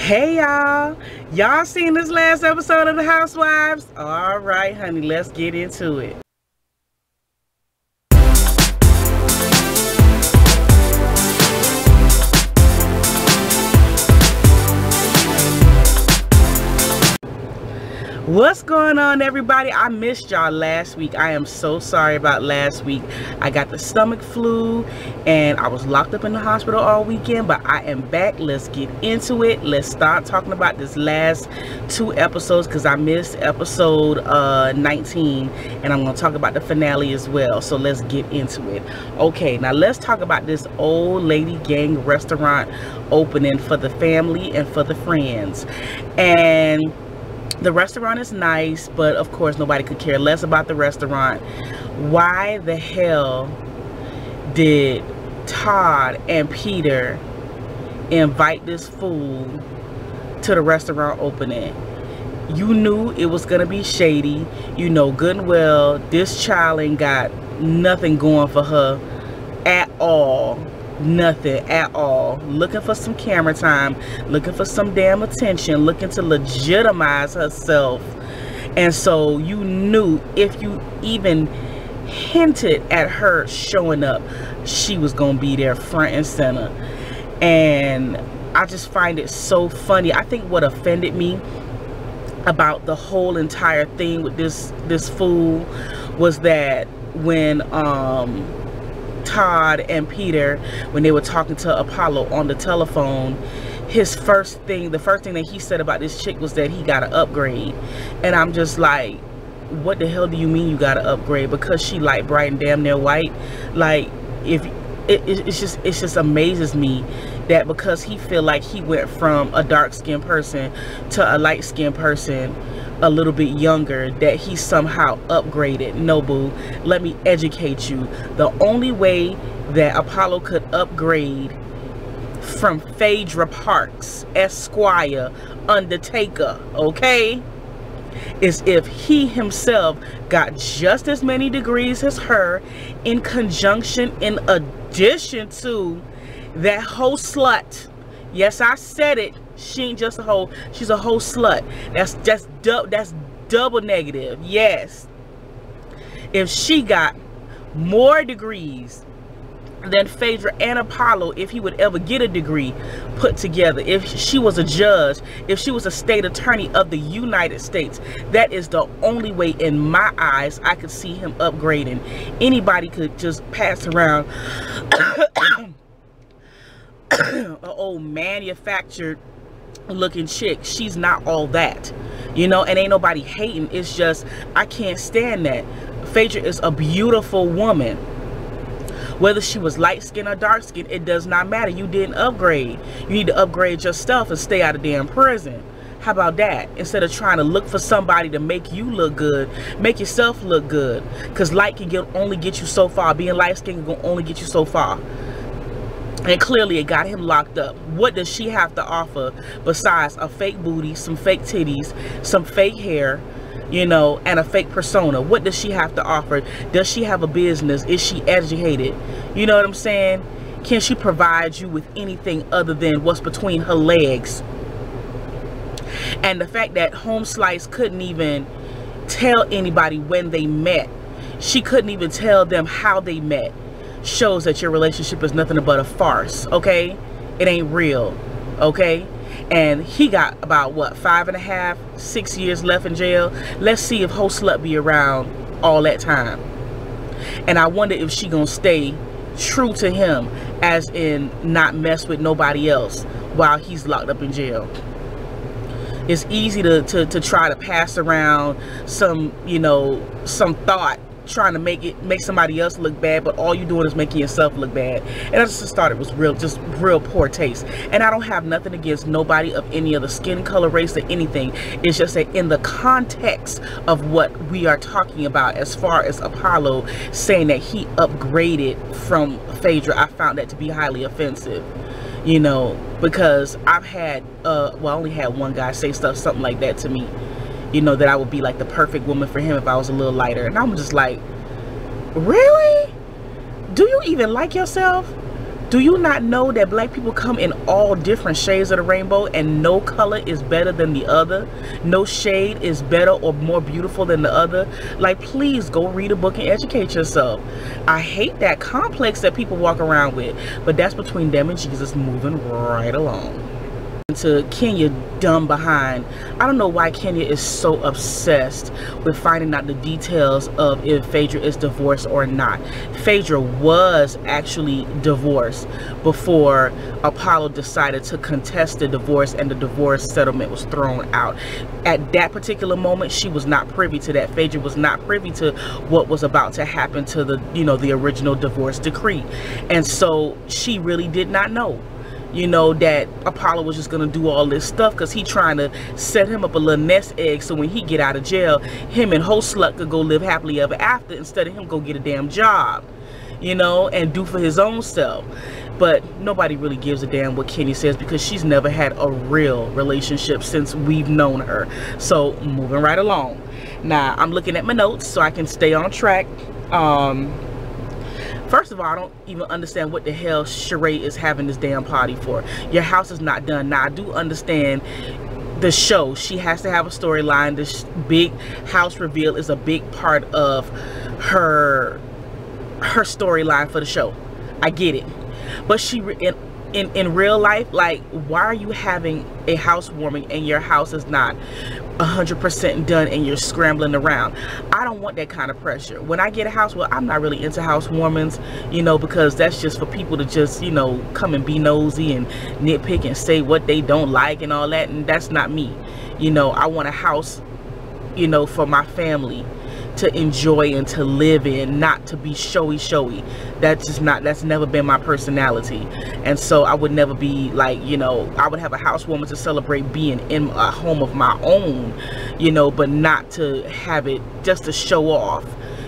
Hey y'all seen this last episode of the Housewives? All right, honey, let's get into it. What's going on, everybody? I missed y'all last week. I am so sorry about last week. I got the stomach flu and I was locked up in the hospital all weekend, but I am back. Let's get into it. Let's start talking about this last two episodes because I missed episode 19 and I'm going to talk about the finale as well. So let's get into it. Okay, now let's talk about this old lady gang restaurant opening for the family and for the friends. And the restaurant is nice, but of course nobody could care less about the restaurant. Why the hell did Todd and Peter invite this fool to the restaurant opening? You knew it was gonna be shady. You know good and well this child ain't got nothing going for her at all. Nothing at all. Looking for some camera time, looking for some damn attention, looking to legitimize herself. And so you knew if you even hinted at her showing up, she was gonna be there front and center. And I just find it so funny. I think what offended me about the whole entire thing with this fool was that when Todd and Peter, when they were talking to Apollo on the telephone, the first thing that he said about this chick was that he got an upgrade. And I'm just like, what the hell do you mean you got an upgrade? Because she light, bright, and damn near white? Like, if it just amazes me that because he feel like he went from a dark-skinned person to a light-skinned person a little bit younger, that he somehow upgraded. No, boo, let me educate you. The only way that Apollo could upgrade from Phaedra Parks, Esquire, Undertaker, okay, is if he himself got just as many degrees as her, in conjunction, in addition to that whole slut. Yes, I said it. She ain't just a hoe, she's a whole slut. That's double negative. Yes, if she got more degrees than Phaedra and Apollo, if he would ever get a degree put together, if she was a judge, if she was a state attorney of the United States, that is the only way in my eyes I could see him upgrading. Anybody could just pass around an old manufactured looking chick. She's not all that, you know, and ain't nobody hating. It's just I can't stand that. Phaedra is a beautiful woman. Whether she was light skin or dark skin, it does not matter. You didn't upgrade. You need to upgrade yourself and stay out of damn prison. How about that? Instead of trying to look for somebody to make you look good, make yourself look good. Because light can only get you so far. Being light skinned can only get you so far. And clearly it got him locked up. What does she have to offer besides a fake booty, some fake titties, some fake hair, you know, and a fake persona? What does she have to offer? Does she have a business? Is she educated? You know what I'm saying? Can she provide you with anything other than what's between her legs? And the fact that Home Slice couldn't even tell anybody when they met, she couldn't even tell them how they met, shows that your relationship is nothing but a farce. Okay, it ain't real. Okay, and he got about what, 5.5, 6 years left in jail. Let's see if Ho Slut be around all that time. And I wonder if she gonna stay true to him, as in not mess with nobody else while he's locked up in jail. It's easy to try to pass around some, you know, some thought trying to make somebody else look bad, but all you doing is making yourself look bad. And I just thought it was real poor taste. And I don't have nothing against nobody of any other skin color, race, or anything. It's just that in the context of what we are talking about, as far as Apollo saying that he upgraded from Phaedra, I found that to be highly offensive. You know, because I've had well, I only had one guy say something like that to me, you know, that I would be like the perfect woman for him if I was a little lighter. And I'm just like, really? Do you even like yourself? Do you not know that black people come in all different shades of the rainbow, and no color is better than the other? No shade is better or more beautiful than the other? Like, please go read a book and educate yourself. I hate that complex that people walk around with, but that's between them and Jesus, moving right along. To Kenya, dumb behind. I don't know why Kenya is so obsessed with finding out the details of if Phaedra is divorced or not. Phaedra was actually divorced before Apollo decided to contest the divorce and the divorce settlement was thrown out. At that particular moment, she was not privy to that. Phaedra was not privy to what was about to happen to the, you know, the original divorce decree. And so she really did not know, you know, that Apollo was just gonna do all this stuff, because he trying to set him up a little nest egg so when he get out of jail, him and Ho Slut could go live happily ever after, instead of him go get a damn job, you know, and do for his own self. But nobody really gives a damn what Kenya says, because she's never had a real relationship since we've known her. So moving right along. Now I'm looking at my notes so I can stay on track. First of all, I don't even understand what the hell Shereé is having this damn party for. Your house is not done. Now, I do understand the show. She has to have a storyline. This big house reveal is a big part of her storyline for the show. I get it. But she, in real life, like, why are you having a housewarming and your house is not 100% done and you're scrambling around? I don't want that kind of pressure. When I get a house, well, I'm not really into housewarmings, you know, because that's just for people to just, you know, come and be nosy and nitpick and say what they don't like and all that, and that's not me. You know, I want a house, you know, for my family to enjoy and to live in, not to be showy. That's just not, that's never been my personality. And so I would never be like, you know, I would have a housewarming to celebrate being in a home of my own, you know, but not to have it just to show off,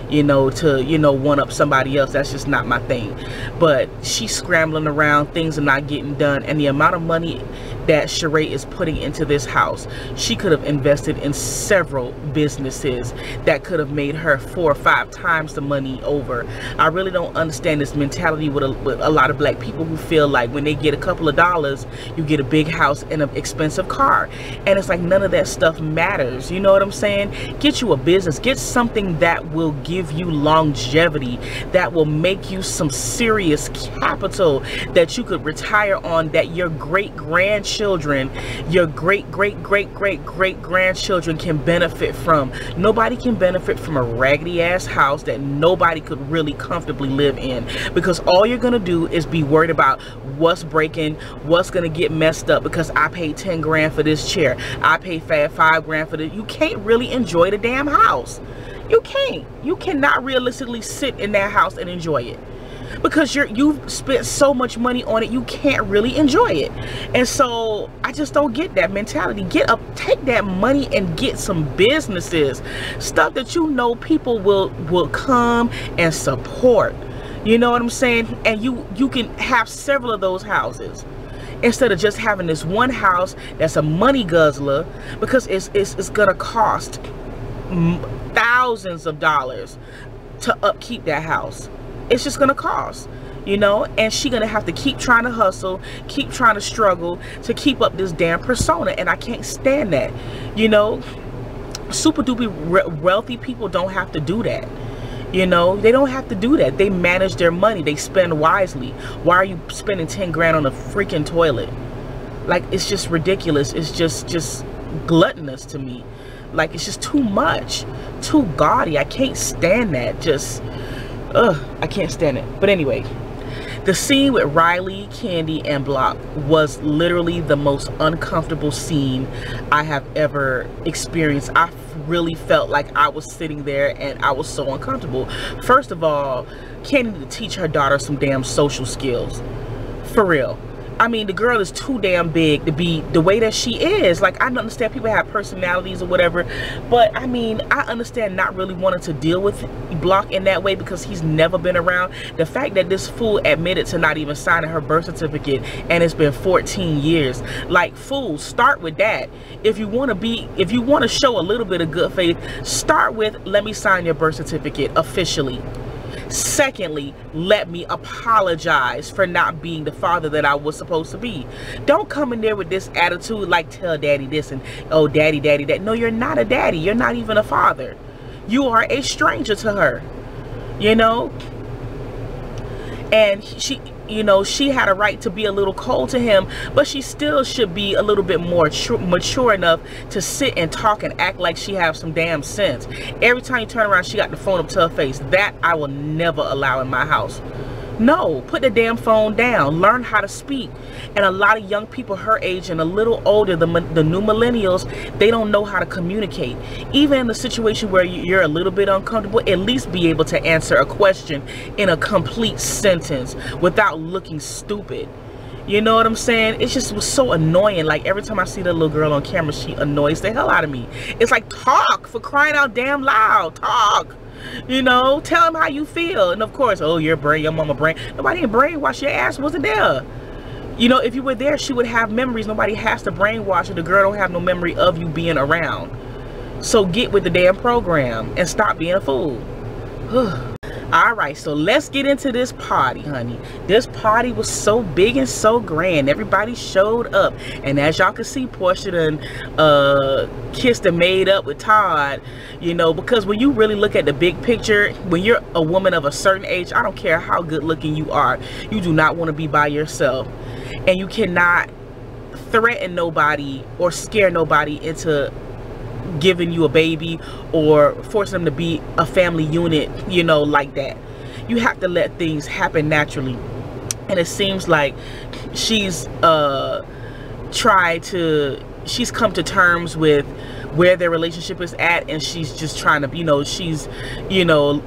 you know, to, you know, one up somebody else. That's just not my thing. But she's scrambling around, things are not getting done, and the amount of money that Shereé is putting into this house, she could have invested in several businesses that could have made her 4 or 5 times the money over. I really don't understand this mentality with a lot of black people who feel like when they get a couple of dollars, you get a big house and an expensive car. And it's like, none of that stuff matters. You know what I'm saying? Get you a business. Get something that will give you longevity, that will make you some serious capital that you could retire on, that your great-grandchildren, your great-great-great-great-great-grandchildren can benefit from. Nobody can benefit from a raggedy ass house that nobody could really comfortably live in, because all you're gonna do is be worried about what's breaking, what's gonna get messed up, because I paid 10 grand for this chair, I paid 5 grand for this. You can't really enjoy the damn house. You can't. You cannot realistically sit in that house and enjoy it, because you've spent so much money on it, you can't really enjoy it. And so I just don't get that mentality. Take that money and get some businesses, stuff that you know people will come and support. You know what I'm saying? And you can have several of those houses, instead of just having this one house that's a money guzzler, because it's gonna cost thousands of dollars to upkeep that house. It's just gonna cost, you know, and she gonna have to keep trying to hustle, keep trying to struggle to keep up this damn persona, and I can't stand that. You know, super duper wealthy people don't have to do that. You know, they don't have to do that. They manage their money, they spend wisely. Why are you spending 10 grand on a freaking toilet? Like, it's just ridiculous. It's just gluttonous to me. Like, it's just too much, too gaudy. I can't stand that. Just I can't stand it. But anyway, the scene with Riley, Candy, and Block was literally the most uncomfortable scene I have ever experienced. I really felt like I was sitting there and I was so uncomfortable. First of all, Candy needed to teach her daughter some damn social skills. For real. I mean, the girl is too damn big to be the way that she is. Like, I understand people have personalities or whatever, but I mean, I understand not really wanting to deal with Block in that way, because he's never been around. The fact that this fool admitted to not even signing her birth certificate, and it's been 14 years. Like, fool, start with that. If you want to show a little bit of good faith, start with, let me sign your birth certificate officially. Secondly, let me apologize for not being the father that I was supposed to be. Don't come in there with this attitude like, tell daddy this and, oh, daddy that. No, you're not a daddy. You're not even a father. You are a stranger to her, you know. And she, you know, she had a right to be a little cold to him, but she still should be a little bit more mature enough to sit and talk and act like she has some damn sense. Every time you turn around, she got the phone up to her face. That I will never allow in my house. No, put the damn phone down. Learn how to speak. And a lot of young people her age and a little older, the new millennials, they don't know how to communicate. Even in the situation where you're a little bit uncomfortable, at least be able to answer a question in a complete sentence without looking stupid. You know what I'm saying? It just was so annoying. Like, every time I see that little girl on camera, she annoys the hell out of me. It's like, talk, for crying out damn loud. Talk. You know, tell him how you feel. And of course, oh, your mama brain. Nobody didn't brainwash your ass. Wasn't there. You know, if you were there, she would have memories. Nobody has to brainwash her. The girl don't have no memory of you being around. So get with the damn program and stop being a fool. Alright, so let's get into this party, honey. This party was so big and so grand. Everybody showed up. And as y'all can see, Portia done kissed and made up with Todd. You know, because when you really look at the big picture, when you're a woman of a certain age, I don't care how good looking you are, you do not want to be by yourself. And you cannot threaten nobody or scare nobody into giving you a baby or forcing them to be a family unit, you know, like that. You have to let things happen naturally. And it seems like she's she's come to terms with where their relationship is at, and she's just trying to, you know,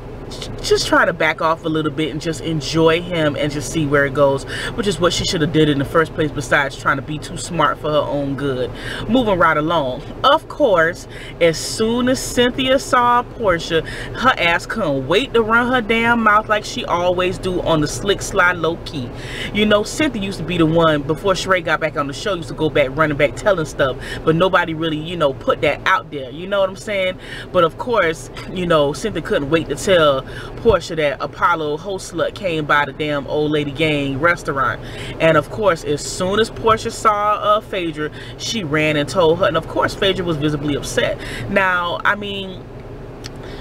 just trying to back off a little bit and just enjoy him and just see where it goes, which is what she should have did in the first place, besides trying to be too smart for her own good. Moving right along, of course, as soon as Cynthia saw Portia, her ass couldn't wait to run her damn mouth like she always do on the slick slide low key. You know, Cynthia used to be the one, before Shereé got back on the show, used to go back running back telling stuff, but nobody really, you know, put that out there, you know what I'm saying? But of course, you know, Cynthia couldn't wait to tell Portia that Apollo host slut came by the damn old lady gang restaurant. And of course, as soon as Portia saw Phaedra, she ran and told her. And of course, Phaedra was visibly upset. Now, I mean,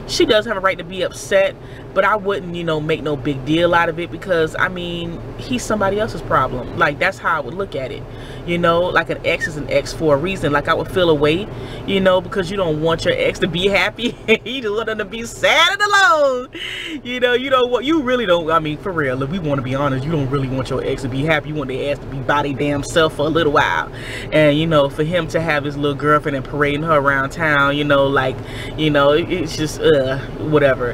she does have a right to be upset, but I wouldn't, you know, make no big deal out of it, because I mean, he's somebody else's problem. Like, that's how I would look at it. You know, like, an ex is an ex for a reason. Like, I would feel away, you know, because you don't want your ex to be happy. You just want them to be sad and alone. You know, you don't want, you really don't, I mean, for real, if we want to be honest, you don't really want your ex to be happy. You want their ass to be by their damn self for a little while. And, you know, for him to have his little girlfriend and parading her around town, you know, like, you know, it's just, whatever.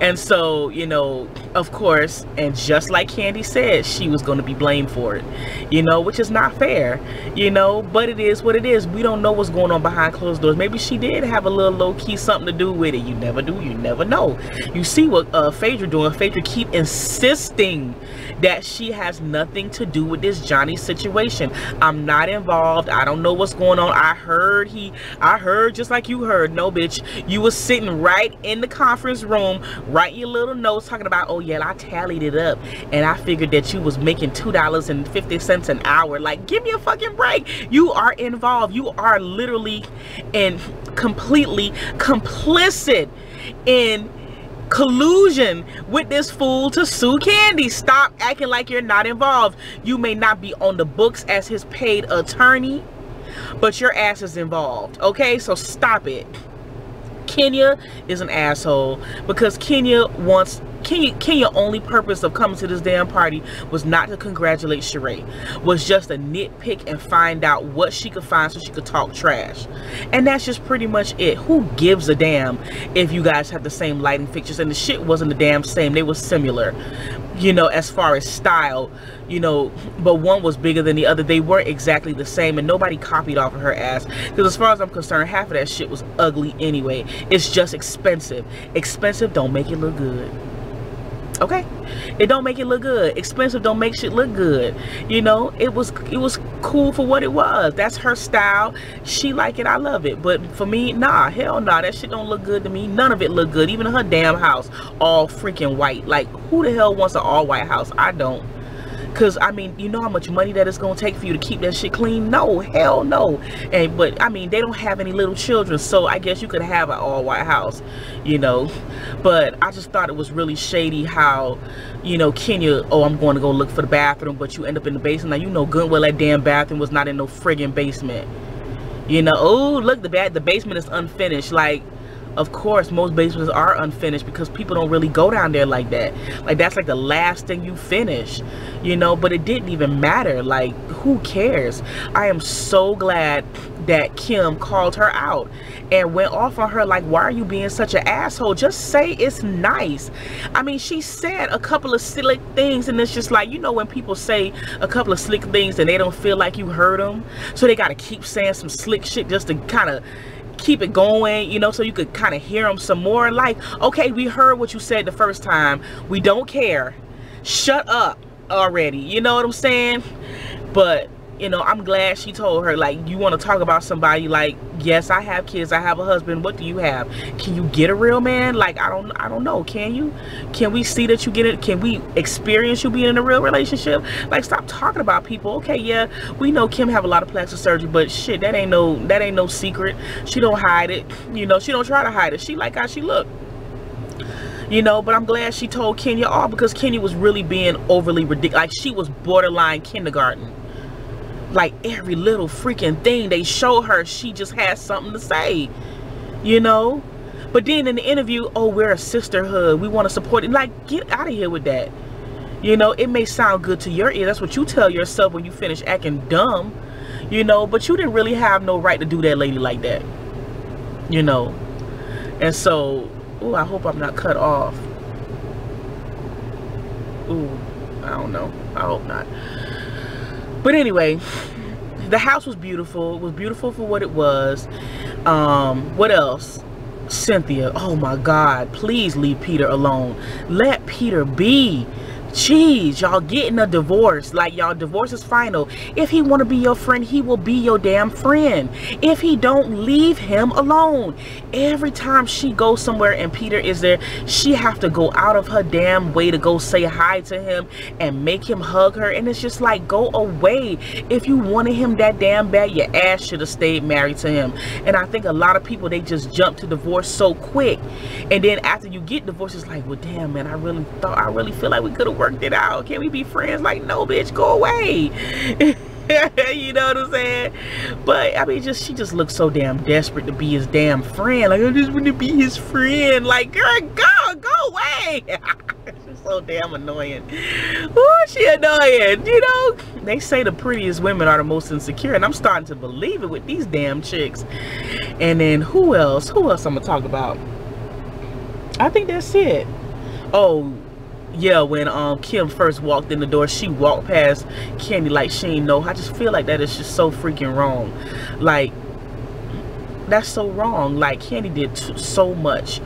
And so, you know, of course, and just like Candy said, she was going to be blamed for it, you know, which is not fair, you know, but it is what it is. We don't know what's going on behind closed doors. Maybe she did have a little low-key something to do with it. You never do, you never know. You see what Phaedra doing. Phaedra keep insisting that she has nothing to do with this Johnny situation. I'm not involved. I don't know what's going on. I heard just like you heard. No, bitch, you was sitting right in the conference room, writing your little notes, talking about, oh yeah, I tallied it up and I figured that you was making $2.50 an hour. Like, give me a fucking break. You are involved. You are literally and completely complicit in collusion with this fool to sue Candy. Stop acting like you're not involved. You may not be on the books as his paid attorney, but your ass is involved. Okay, so stop it. Kenya is an asshole, because Kenya only purpose of coming to this damn party was not to congratulate Shereé, was just to nitpick and find out what she could find so she could talk trash. And that's just pretty much it. Who gives a damn if you guys have the same lighting fixtures? And the shit wasn't the damn same. They were similar, you know, as far as style, you know, but one was bigger than the other. They weren't exactly the same, and nobody copied off of her ass, because as far as I'm concerned, half of that shit was ugly anyway. It's just expensive. Expensive don't make it look good. Okay, it don't make it look good. Expensive don't make shit look good. You know, it was cool for what it was. That's her style. She like it, I love it. But for me, nah, hell nah, that shit don't look good to me. None of it look good. Even her damn house, all freaking white. Like, who the hell wants an all white house? I don't. Because, I mean, you know how much money that it's going to take for you to keep that shit clean? No, hell no. But, I mean, they don't have any little children, so I guess you could have an all-white house, you know. But I just thought it was really shady how, you know, Kenya, oh, I'm going to go look for the bathroom, but you end up in the basement. Now, you know good well that damn bathroom was not in no friggin' basement. You know, oh, look, the basement is unfinished. Like, of course, most basements are unfinished because people don't really go down there like that. Like, that's like the last thing you finish, you know, but it didn't even matter. Like, who cares? I am so glad that Kim called her out and went off on her. Like, why are you being such an asshole? Just say it's nice. I mean, she said a couple of slick things, and it's just like, you know, when people say a couple of slick things and they don't feel like you heard them, so they got to keep saying some slick shit just to kind of keep it going, you know, so you could kind of hear them some more. Like, okay, we heard what you said the first time, we don't care, shut up already, you know what I'm saying? But, you know, I'm glad she told her, like, you want to talk about somebody, like, yes, I have kids, I have a husband, what do you have? Can you get a real man? Like, I don't know, can you? Can we see that you get it? Can we experience you being in a real relationship? Like, stop talking about people. Okay, yeah, we know Kim have a lot of plastic surgery, but shit, that ain't no secret. She don't hide it, you know, she don't try to hide it. She like how she look, you know. But I'm glad she told Kenya all, because Kenya was really being overly ridiculous. Like, she was borderline kindergarten. Like, every little freaking thing they show her, she just has something to say, you know. But then in the interview, oh, we're a sisterhood, we want to support it. Like, get out of here with that. You know, it may sound good to your ear. That's what you tell yourself when you finish acting dumb, you know. But you didn't really have no right to do that lady like that, you know. And so, oh, I hope I'm not cut off. Ooh, I don't know. I hope not. But anyway, the house was beautiful. It was beautiful for what it was. What else? Cynthia, oh my God, please leave Peter alone. Let Peter be. Jeez, y'all getting a divorce. Like, y'all, divorce is final. If he want to be your friend, he will be your damn friend. If he don't, leave him alone. Every time she goes somewhere and Peter is there, she have to go out of her damn way to go say hi to him and make him hug her. And it's just like, go away. If you wanted him that damn bad, your ass should have stayed married to him. And I think a lot of people, they just jump to divorce so quick. And then after you get divorced, it's like, well, damn, man, I really feel like we could have worked it out. Can we be friends? Like, no, bitch, go away. You know what I'm saying? But I mean, she just looks so damn desperate to be his damn friend. Like, I just want to be his friend. Like, girl, go away. She's so damn annoying. Ooh, she annoying. You know, they say the prettiest women are the most insecure, and I'm starting to believe it with these damn chicks. And then who else I'm gonna talk about? I think that's it. Oh yeah, when Kim first walked in the door, she walked past Candy like she ain't know. I just feel like that is just so freaking wrong. Like, that's so wrong. Like, Candy did so much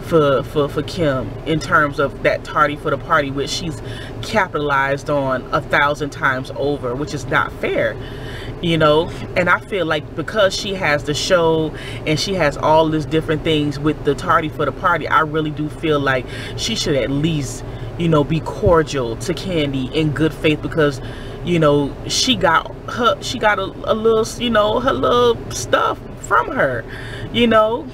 for Kim in terms of that tardy for the party, which she's capitalized on 1,000 times over, which is not fair, you know. And I feel like because she has the show and she has all these different things with the tardy for the party, I really do feel like she should at least, you know, be cordial to Candy in good faith, because, you know, she got a little, you know, her little stuff from her, you know.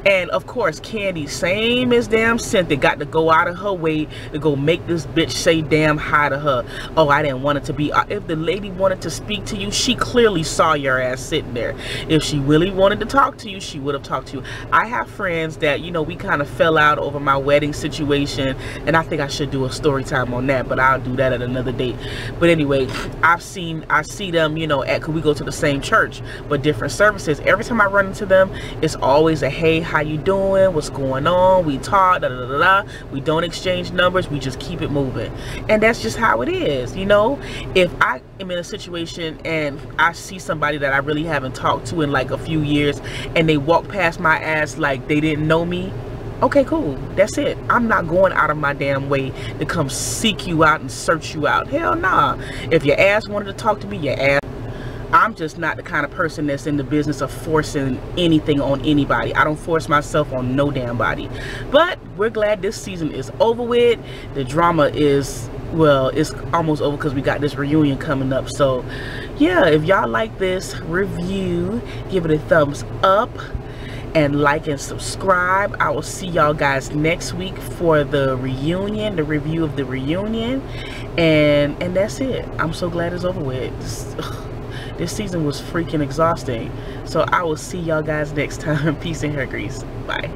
And of course, Candy, same as damn Cynthia, got to go out of her way to go make this bitch say damn hi to her. Oh, I didn't want it to be. If the lady wanted to speak to you, she clearly saw your ass sitting there. If she really wanted to talk to you, she would have talked to you. I have friends that, you know, we kind of fell out over my wedding situation, and I think I should do a story time on that, but I'll do that at another date. But anyway, I see them, you know, cause we go to the same church but different services. Every time I run into them, it's always a hey, how you doing, what's going on, we talk, da da da da. We don't exchange numbers, we just keep it moving. And that's just how it is, you know. If I am in a situation and I see somebody that I really haven't talked to in like a few years, and they walk past my ass like they didn't know me, okay, cool, that's it. I'm not going out of my damn way to come seek you out and search you out. Hell nah. If your ass wanted to talk to me, your ass. I'm just not the kind of person that's in the business of forcing anything on anybody. I don't force myself on no damn body. But we're glad this season is over with. The drama is, well, it's almost over because we got this reunion coming up. So yeah, if y'all like this review, give it a thumbs up and like and subscribe. I will see y'all guys next week for the reunion, the review of the reunion, and that's it. I'm so glad it's over with. This season was freaking exhausting. So I will see y'all guys next time. Peace and hair grease. Bye.